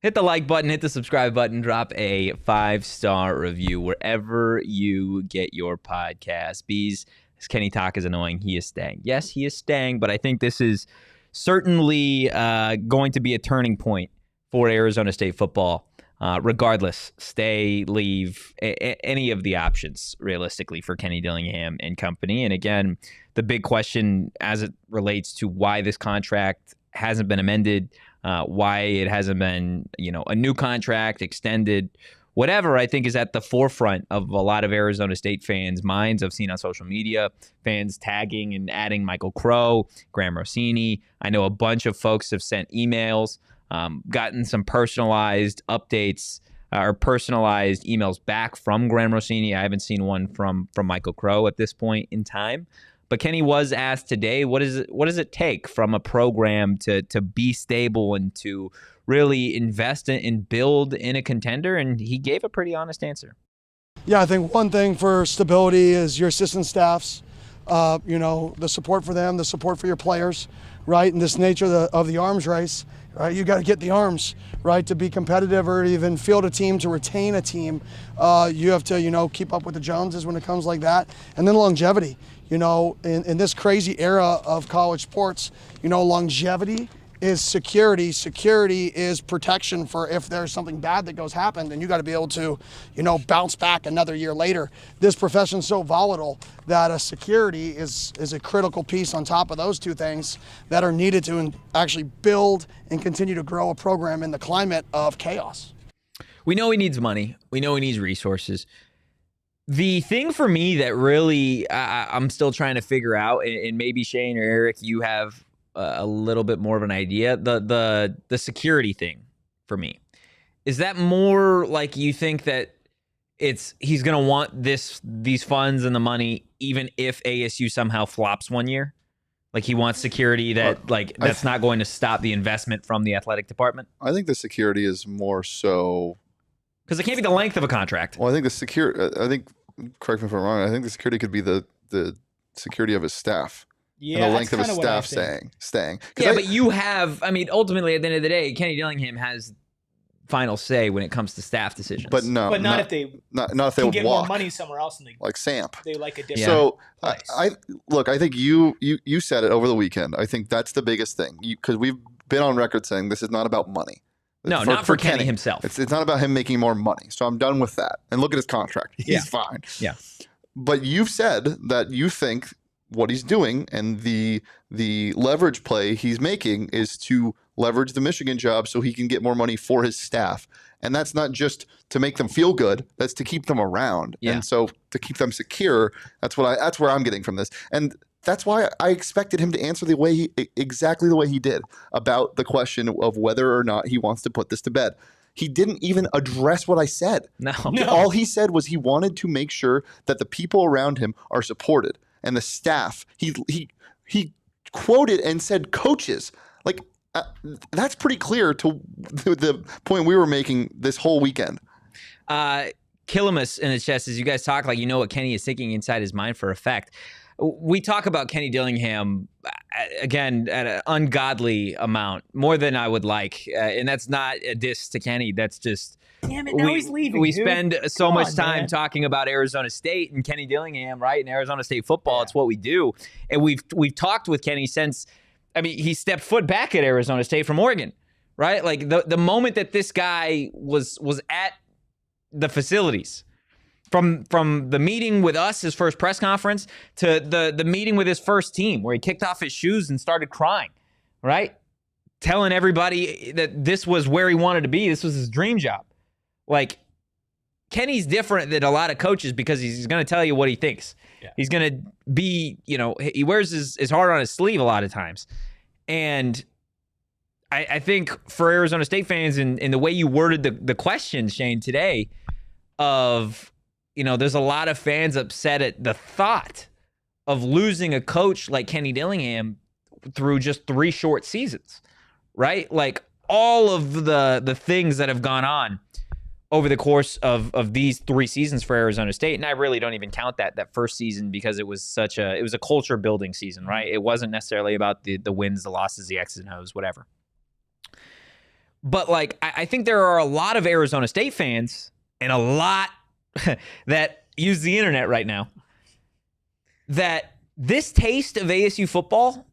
Hit the like button, hit the subscribe button, drop a 5-star review wherever you get your podcast. Bees, this Kenny talk is annoying. He is staying. Yes, he is staying, but I think this is certainly going to be a turning point for Arizona State football regardless, stay, leave, any of the options realistically for Kenny Dillingham and company. And again, the big question as it relates to why this contract hasn't been amended, why it hasn't been, a new contract extended, whatever, I think is at the forefront of a lot of Arizona State fans' minds. I've seen on social media fans tagging and adding Michael Crow, Graham Rossini. I know a bunch of folks have sent emails, gotten some personalized updates or personalized emails back from Graham Rossini. I haven't seen one from Michael Crow at this point in time. But Kenny was asked today, what does it take from a program to be stable and to really invest in and build in a contender? And he gave a pretty honest answer. Yeah, I think one thing for stability is your assistant staffs, the support for them, the support for your players, right? In this nature of the arms race, right? You got to get the arms, right, to be competitive or even field a team, to retain a team. You have to, keep up with the Joneses when it comes like that. And then longevity, in this crazy era of college sports, longevity is security. Security is protection for if there's something bad that happened, and you got to be able to, bounce back another year later. This profession's so volatile that a security is a critical piece on top of those two things that are needed to actually build and continue to grow a program in the climate of chaos. We know he needs money. We know he needs resources. The thing for me that really I'm still trying to figure out, and maybe Shane or Erik, you have a little bit more of an idea, the security thing for me. Is that more like you think that he's going to want these funds and the money even if ASU somehow flops one year? Like he wants security that's not going to stop the investment from the athletic department? I think the security is more so... Because it can't be the length of a contract. Well, I think correct me if I'm wrong, I think the security could be the security of his staff. Yeah, and the length of his staff staying. Yeah, but you have, ultimately at the end of the day, Kenny Dillingham has final say when it comes to staff decisions. But not if they can get walk more money somewhere else, and like Samp. They like a different. So place. I think you said it over the weekend. I think that's the biggest thing because we've been on record saying this is not about money. No, not for Kenny himself. It's not about him making more money. So I'm done with that. And look at his contract. He's fine. Yeah. But you've said that you think what he's doing and the leverage play he's making is to leverage the Michigan job so he can get more money for his staff. And that's not just to make them feel good. That's to keep them around. Yeah. And so to keep them secure, that's where I'm getting from this. And that's why I expected him to answer exactly the way he did about the question of whether or not he wants to put this to bed. He didn't even address what I said. No. All he said was he wanted to make sure that the people around him are supported and the staff. He quoted and said coaches. Like that's pretty clear to the point we were making this whole weekend. Killamus in the chest, as you guys talk, like you know what Kenny is thinking inside his mind for a fact. We talk about Kenny Dillingham, again, at an ungodly amount, more than I would like. And that's not a diss to Kenny. That's just... Damn it, now he's leaving, We spend so much time talking about Arizona State and Kenny Dillingham, right? And Arizona State football, It's what we do. And we've talked with Kenny since, he stepped foot back at Arizona State from Oregon, right? Like the moment that this guy was at the facilities, from the meeting with us, his first press conference, to the meeting with his first team where he kicked off his shoes and started crying, right? Telling everybody that this was where he wanted to be. This was his dream job. Like, Kenny's different than a lot of coaches because he's going to tell you what he thinks. Yeah. He's going to be, he wears his heart on his sleeve a lot of times. And I think for Arizona State fans and the way you worded the question, Shane, today of... there's a lot of fans upset at the thought of losing a coach like Kenny Dillingham through just 3 short seasons, right? Like all of the things that have gone on over the course of these 3 seasons for Arizona State. And I really don't even count that first season because it was a culture building season, right? It wasn't necessarily about the wins, the losses, the X's and O's, whatever. But like, I think there are a lot of Arizona State fans and a lot that use the internet right now, that this taste of ASU football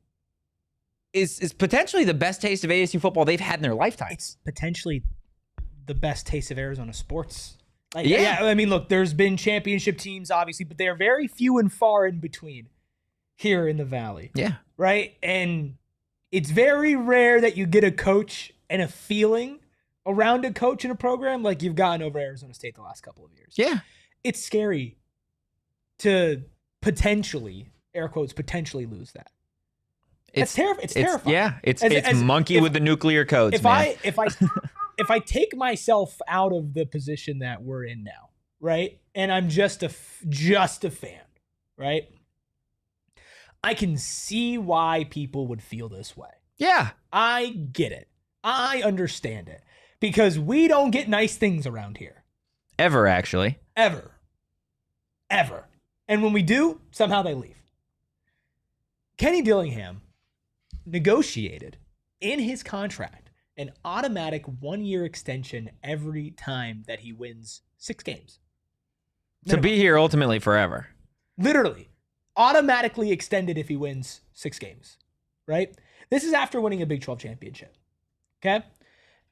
is potentially the best taste of ASU football they've had in their lifetime. It's potentially the best taste of Arizona sports. Like, Yeah. I mean, look, there's been championship teams, obviously, but they are very few and far in between here in the Valley. Yeah. Right? And it's very rare that you get a coach and a feeling around a coach in a program like you've gotten over Arizona State the last couple of years. Yeah. It's scary to potentially, air quotes, potentially lose that. It's terrifying. Yeah. It's As monkey with the nuclear codes, man. If I take myself out of the position that we're in now, right, and I'm just a fan, right, I can see why people would feel this way. Yeah. I get it. I understand it because we don't get nice things around here. Ever, actually. Ever. And when we do, somehow they leave. Kenny Dillingham negotiated in his contract an automatic 1-year extension every time that he wins 6 games. To be here ultimately forever. Literally. Automatically extended if he wins 6 games. Right? This is after winning a Big 12 championship. Okay?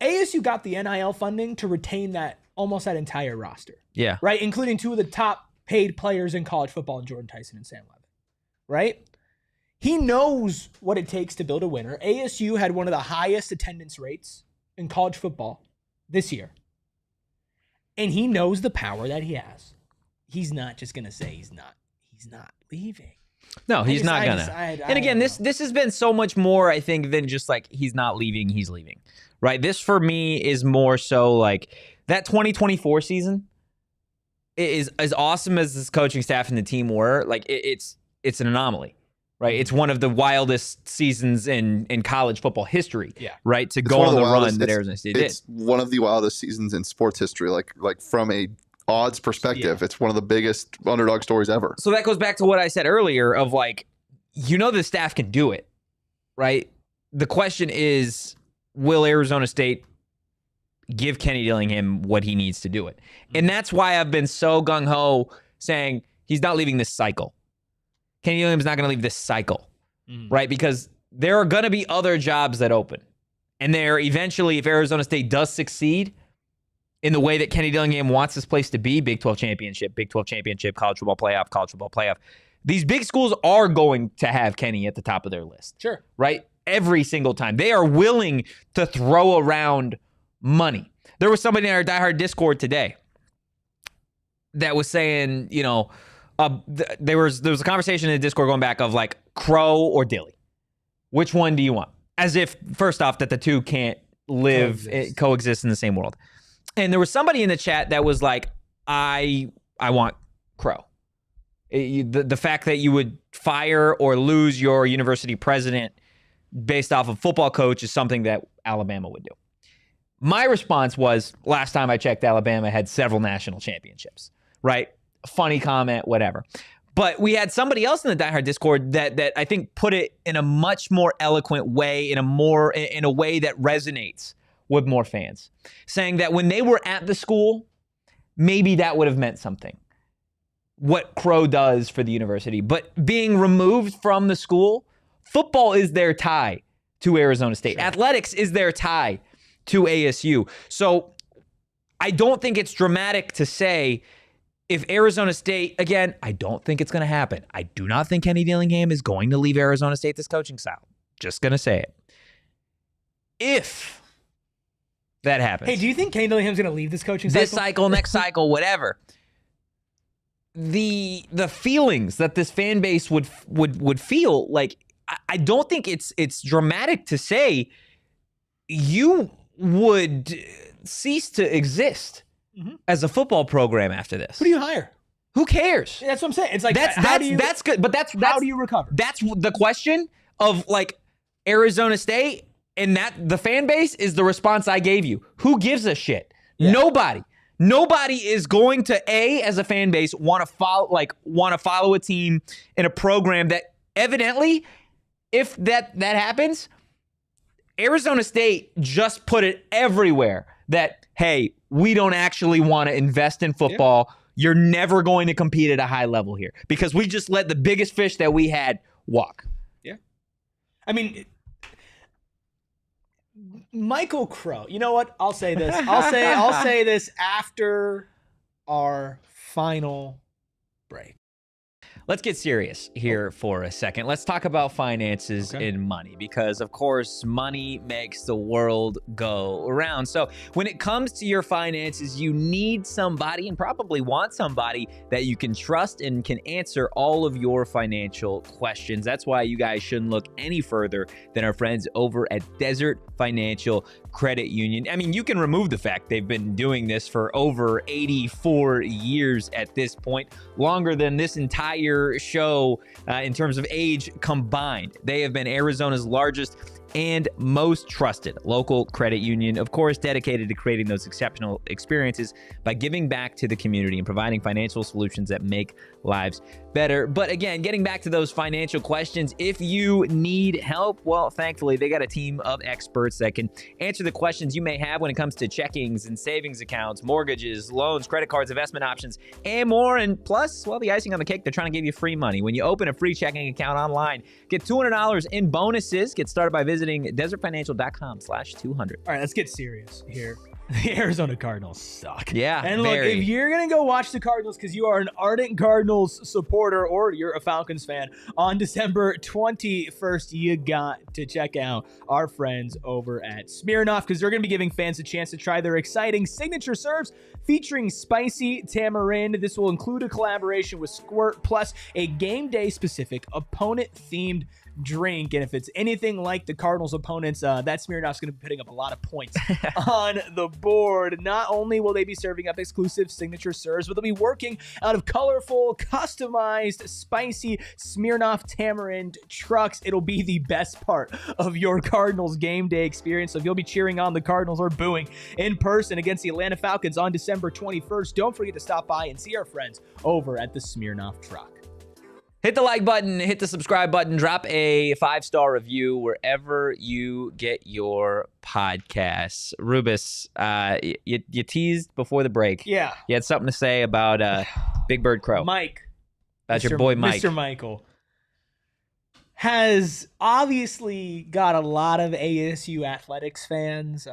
ASU got the NIL funding to retain that entire roster. Yeah. Right? Including 2 of the top paid players in college football in Jordan Tyson and Sam Levin. Right? He knows what it takes to build a winner. ASU had one of the highest attendance rates in college football this year. And he knows the power that he has. He's not just going to say he's not leaving. No, he's not gonna. And again, this has been so much more, I think, than just like he's not leaving, he's leaving. Right? This for me is more so like that 2024 season is as awesome as this coaching staff and the team were, like it's an anomaly. Right, it's one of the wildest seasons in college football history. Yeah, right. To go on the run that Arizona State did. It's one of the wildest seasons in sports history. Like from a odds perspective, it's one of the biggest underdog stories ever. So that goes back to what I said earlier of like, the staff can do it, right? The question is, will Arizona State give Kenny Dillingham what he needs to do it? And that's why I've been so gung ho saying he's not leaving this cycle. Kenny Dillingham's not going to leave this cycle, right? Because there are going to be other jobs that open. And there eventually, if Arizona State does succeed in the way that Kenny Dillingham wants this place to be, Big 12 championship, college football playoff, these big schools are going to have Kenny at the top of their list. Sure. Right? Every single time. They are willing to throw around money. There was somebody in our diehard Discord today that was saying, there was a conversation in the Discord going back of like Crow or Dilly. Which one do you want? As if, first off, that the two can't coexist in the same world. And there was somebody in the chat that was like, I want Crow. The fact that you would fire or lose your university president based off of football coach is something that Alabama would do. My response was, last time I checked, Alabama had several national championships, right? Funny comment, whatever. But we had somebody else in the diehard Discord that I think put it in a much more eloquent way, in a way that resonates with more fans, saying that when they were at the school, maybe that would have meant something. What Crow does for the university, but being removed from the school, football is their tie to Arizona State. Sure. Athletics is their tie to ASU. So I don't think it's dramatic to say, if Arizona State, again, I don't think it's going to happen. I do not think Kenny Dillingham is going to leave Arizona State this coaching style. Just going to say it. If that happens. Hey, do you think Kenny Dillingham's going to leave this coaching cycle? This cycle, next cycle, whatever. The feelings that this fan base would feel, like, I don't think it's dramatic to say you would cease to exist as a football program after this. Who do you hire? Who cares? That's what I'm saying. It's like, that's good, but that's how do you recover? That's the question of like Arizona State, and that the fan base is the response I gave you. Who gives a shit? Yeah. Nobody is going to as a fan base want to follow a team in a program that evidently, if that happens, Arizona State just put it everywhere that, hey, we don't actually want to invest in football. Yeah. You're never going to compete at a high level here because we just let the biggest fish that we had walk. Yeah. I mean, Michael Crow. You know what? I'll say this. I'll say this after our final break. Let's get serious here for a second. Let's talk about finances and money because, of course, money makes the world go around. So when it comes to your finances, you need somebody and probably want somebody that you can trust and can answer all of your financial questions. That's why you guys shouldn't look any further than our friends over at Desert Financial Credit Union. I mean, you can remove the fact they've been doing this for over 84 years at this point, longer than this entire show in terms of age combined. They have been Arizona's largest and most trusted local credit union, of course, dedicated to creating those exceptional experiences by giving back to the community and providing financial solutions that make lives better. But again, getting back to those financial questions, if you need help, well, thankfully, they got a team of experts that can answer the questions you may have when it comes to checkings and savings accounts, mortgages, loans, credit cards, investment options, and more. And plus, well, the icing on the cake, they're trying to give you free money. When you open a free checking account online, get $200 in bonuses. Get started by visiting desertfinancial.com/200. All right, let's get serious here. The Arizona Cardinals suck. Yeah, and look, if you're going to go watch the Cardinals because you are an ardent Cardinals supporter or you're a Falcons fan, on December 21st, you got to check out our friends over at Smirnoff because they're going to be giving fans a chance to try their exciting signature serves featuring spicy tamarind. This will include a collaboration with Squirt plus a game day specific opponent-themed drink. And if it's anything like the Cardinals opponents, that Smirnoff's going to be putting up a lot of points on the board. Not only will they be serving up exclusive signature serves, but they'll be working out of colorful, customized, spicy Smirnoff tamarind trucks. It'll be the best part of your Cardinals game day experience. So if you'll be cheering on the Cardinals or booing in person against the Atlanta Falcons on December 21st, don't forget to stop by and see our friends over at the Smirnoff truck. Hit the like button, hit the subscribe button, drop a 5-star review wherever you get your podcasts. Rubus, you teased before the break. Yeah. You had something to say about Big Bird Crow. Mike. That's your boy Mike. Mr. Michael has obviously got a lot of ASU athletics fans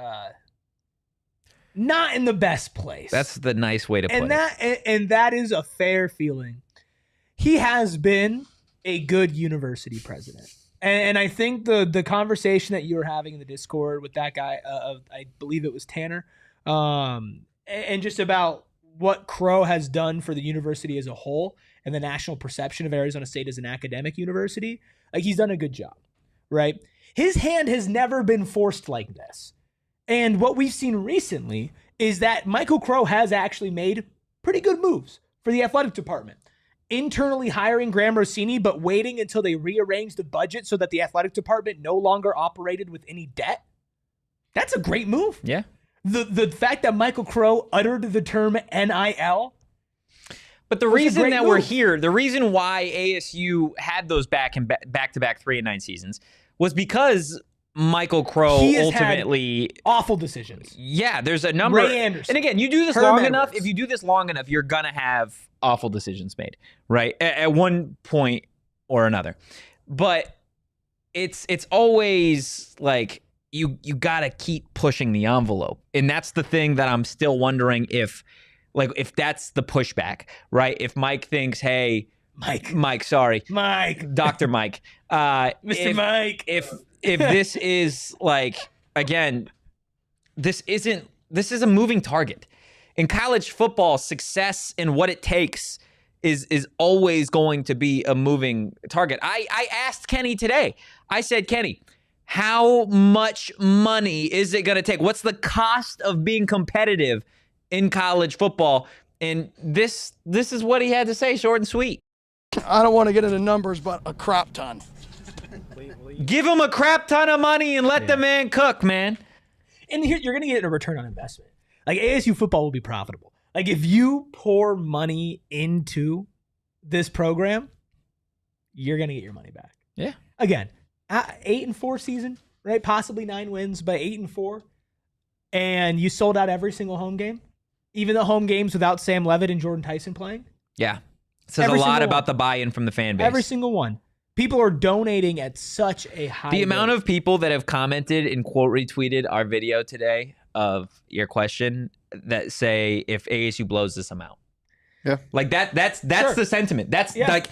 not in the best place. That's the nice way to put it. And that is a fair feeling. He has been a good university president. And I think the conversation that you were having in the Discord with that guy, I believe it was Tanner, and just about what Crow has done for the university as a whole and the national perception of Arizona State as an academic university, like he's done a good job, right? His hand has never been forced like this. And what we've seen recently is that Michael Crow has actually made pretty good moves for the athletic department. Internally hiring Graham Rossini, but waiting until they rearranged the budget so that the athletic department no longer operated with any debt. That's a great move. Yeah. The fact that Michael Crow uttered the term NIL. But the reason that we're here, the reason why ASU had those back-to-back 3-9 seasons was because Michael Crow ultimately had awful decisions. Yeah, there's a number. Ray Anderson. And again, you do this long enough. If you do this long enough, you're gonna have awful decisions made, right? At one point or another. But it's always like you gotta keep pushing the envelope, and that's the thing that I'm still wondering if that's the pushback, right? If Mike thinks, hey, Mike, sorry, Dr. Mike, Mr. Mike, if this is like, again, this is a moving target. In college football, success and what it takes is always going to be a moving target. I asked Kenny today. I said, Kenny, how much money is it going to take? What's the cost of being competitive in college football? And this is what he had to say, short and sweet. I don't want to get into numbers, but a crap ton. Give him a crap ton of money and let the man cook, man. And here, you're going to get a return on investment. Like, ASU football will be profitable. Like, if you pour money into this program, you're going to get your money back. Yeah. Again, 8-4 season, right? Possibly 9 wins, but 8-4. And you sold out every single home game, even the home games without Sam Levitt and Jordan Tyson playing. Yeah. It says a lot about the buy-in from the fan base. Every single one. People are donating at such a high The amount rate. of people that have commented and quote retweeted our video today of your question that say if ASU blows this amount. Yeah. Like that's Sure. the sentiment. That's Yeah. like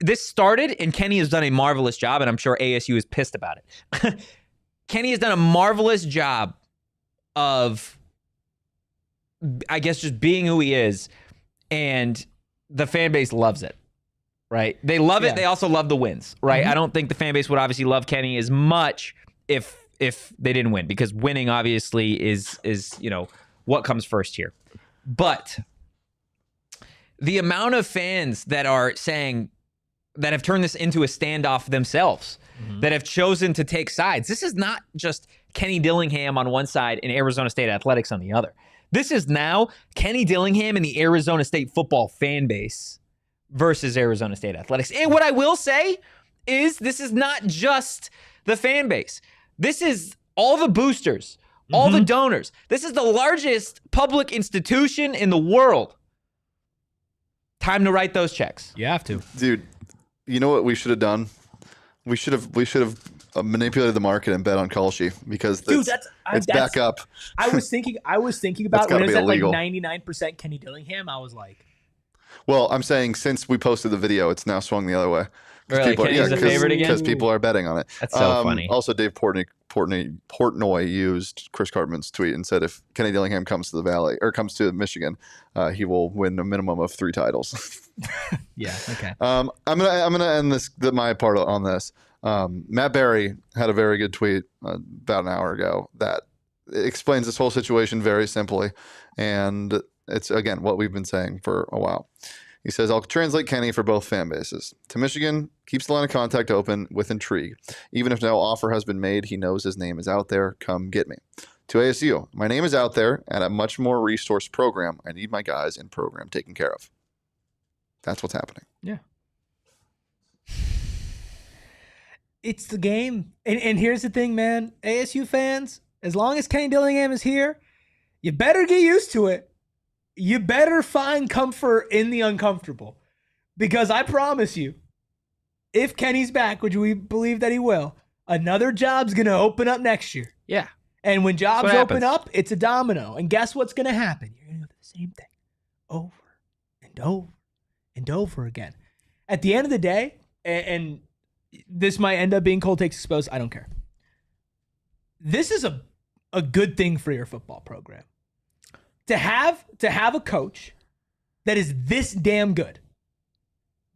this started, and Kenny has done a marvelous job, and I'm sure ASU is pissed about it. Kenny has done a marvelous job of, I guess, just being who he is, and the fan base loves it. Right? They love it. Yeah. They also love the wins. Right? Mm-hmm. I don't think the fan base would obviously love Kenny as much if they didn't win, because winning obviously is what comes first here. But the amount of fans that are saying that have turned this into a standoff themselves, that have chosen to take sides. This is not just Kenny Dillingham on one side and Arizona State Athletics on the other. This is now Kenny Dillingham and the Arizona State football fan base versus Arizona State Athletics. And what I will say is this is not just the fan base. This is all the boosters, all the donors. This is the largest public institution in the world. Time to write those checks. You have to. Dude, you know what we should have done? We should have manipulated the market and bet on Kalshi, because Dude, it's back up. I was thinking That's about when gotta it was be at like illegal. 99% Kenny Dillingham. I was like, Well, I'm saying since we posted the video, it's now swung the other way. Really? Kenny's the favorite again? Because people are betting on it. That's so funny. Also, Dave Portnoy used Chris Cartman's tweet and said if Kenny Dillingham comes to the Valley or comes to Michigan, he will win a minimum of 3 titles. yeah, okay. I'm gonna end my part on this. Matt Berry had a very good tweet about an hour ago that explains this whole situation very simply, and it's again what we've been saying for a while. He says, I'll translate Kenny for both fan bases. To Michigan, keeps the line of contact open with intrigue. Even if no offer has been made, he knows his name is out there. Come get me. To ASU, my name is out there and a much more resource program. I need my guys in program taken care of. That's what's happening. Yeah. It's the game. And here's the thing, man. ASU fans, as long as Kenny Dillingham is here, you better get used to it. You better find comfort in the uncomfortable. Because I promise you, if Kenny's back, which we believe that he will, another job's going to open up next year. Yeah. And when jobs what open happens. up, it's a domino. And guess what's going to happen? You're going to do the same thing over and over and over again. At the end of the day, and this might end up being cold takes exposed, I don't care. This is a good thing for your football program. To have a coach that is this damn good.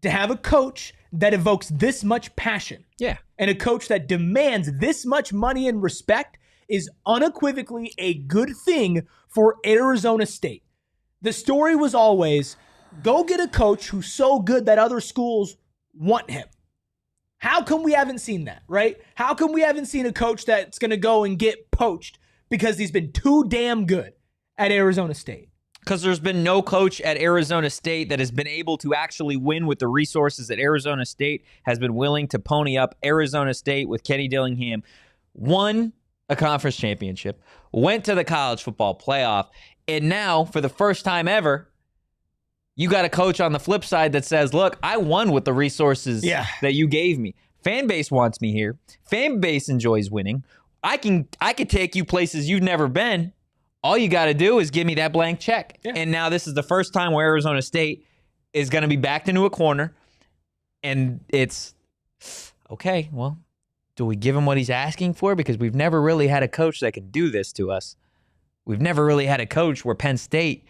To have a coach that evokes this much passion. Yeah. And a coach that demands this much money and respect is unequivocally a good thing for Arizona State. The story was always, go get a coach who's so good that other schools want him. How come we haven't seen that, right? How come we haven't seen a coach that's going to go and get poached because he's been too damn good at Arizona State? Because there's been no coach at Arizona State that has been able to actually win with the resources that Arizona State has been willing to pony up. Arizona State with Kenny Dillingham won a conference championship, went to the college football playoff, and now, for the first time ever, you got a coach on the flip side that says, look, I won with the resources that you gave me. Fan base wants me here. Fan base enjoys winning. I could take you places you've never been. All you got to do is give me that blank check. Yeah. And now this is the first time where Arizona State is going to be backed into a corner. And it's, okay, well, do we give him what he's asking for? Because we've never really had a coach that can do this to us. We've never really had a coach where Penn State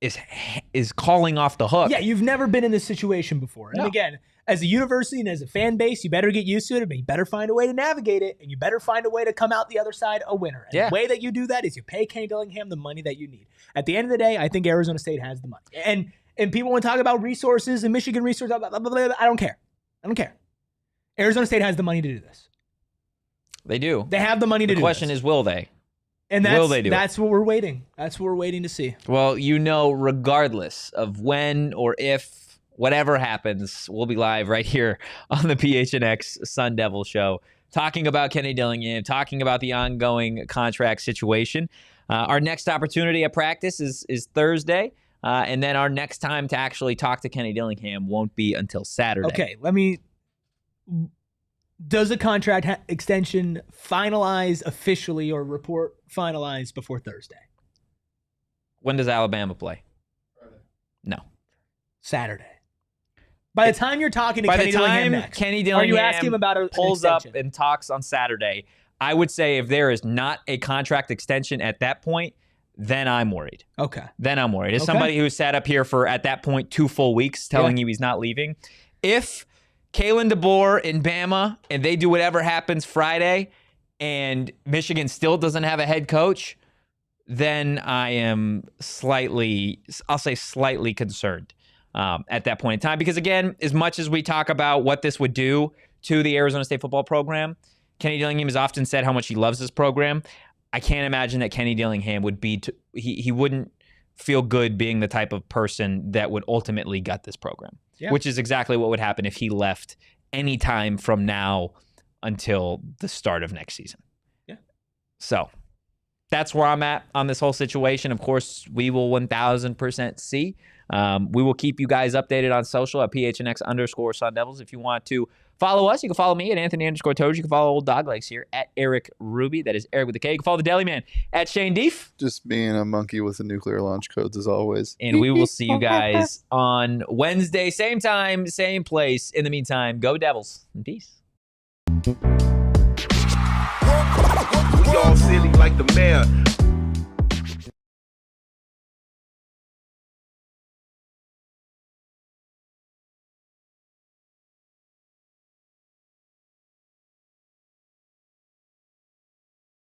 is calling off the hook. Yeah, you've never been in this situation before. And again, as a university and as a fan base, you better get used to it, but you better find a way to navigate it, and you better find a way to come out the other side a winner. And the way that you do that is you pay Kenny Dillingham the money that you need. At the end of the day, I think Arizona State has the money. And people want to talk about resources and Michigan resources, blah, blah, blah, blah. I don't care. Arizona State has the money to do this. They do. They have the money to do this. The question is, will they? And will they do that's what we're waiting. That's what we're waiting to see. Well, regardless of when or if whatever happens, we'll be live right here on the PHNX Sun Devils show, talking about Kenny Dillingham, talking about the ongoing contract situation. Our next opportunity at practice is Thursday, and then our next time to actually talk to Kenny Dillingham won't be until Saturday. Okay, let me does a contract extension finalize officially or report finalized before Thursday? When does Alabama play? No. Saturday. By the time you're talking to Kenny Dillingham next, Kenny Dillingham are you asking him about an pulls up extension? and talks on Saturday, I would say if there is not a contract extension at that point, then I'm worried. Okay. Then I'm worried. As Okay. somebody who sat up here for, at that point, 2 full weeks telling you he's not leaving, if Kalen DeBoer in Bama and they do whatever happens Friday and Michigan still doesn't have a head coach, then I am slightly concerned at that point in time. Because again, as much as we talk about what this would do to the Arizona State football program, Kenny Dillingham has often said how much he loves this program. I can't imagine that Kenny Dillingham would be, he wouldn't feel good being the type of person that would ultimately gut this program, which is exactly what would happen if he left any time from now until the start of next season. Yeah. So that's where I'm at on this whole situation. Of course, we will 1000% see. We will keep you guys updated on social at PHNX Sun Devils. If you want to follow us, you can follow me at Anthony Totri. You can follow Old Doglegs here at Erik Ruby. That is Erik with a K. You can follow the Deli Man at Shane Deef. Just being a monkey with the nuclear launch codes as always. And we will see you guys on Wednesday, same time, same place. In the meantime, go Devils and peace. We all silly like the mayor.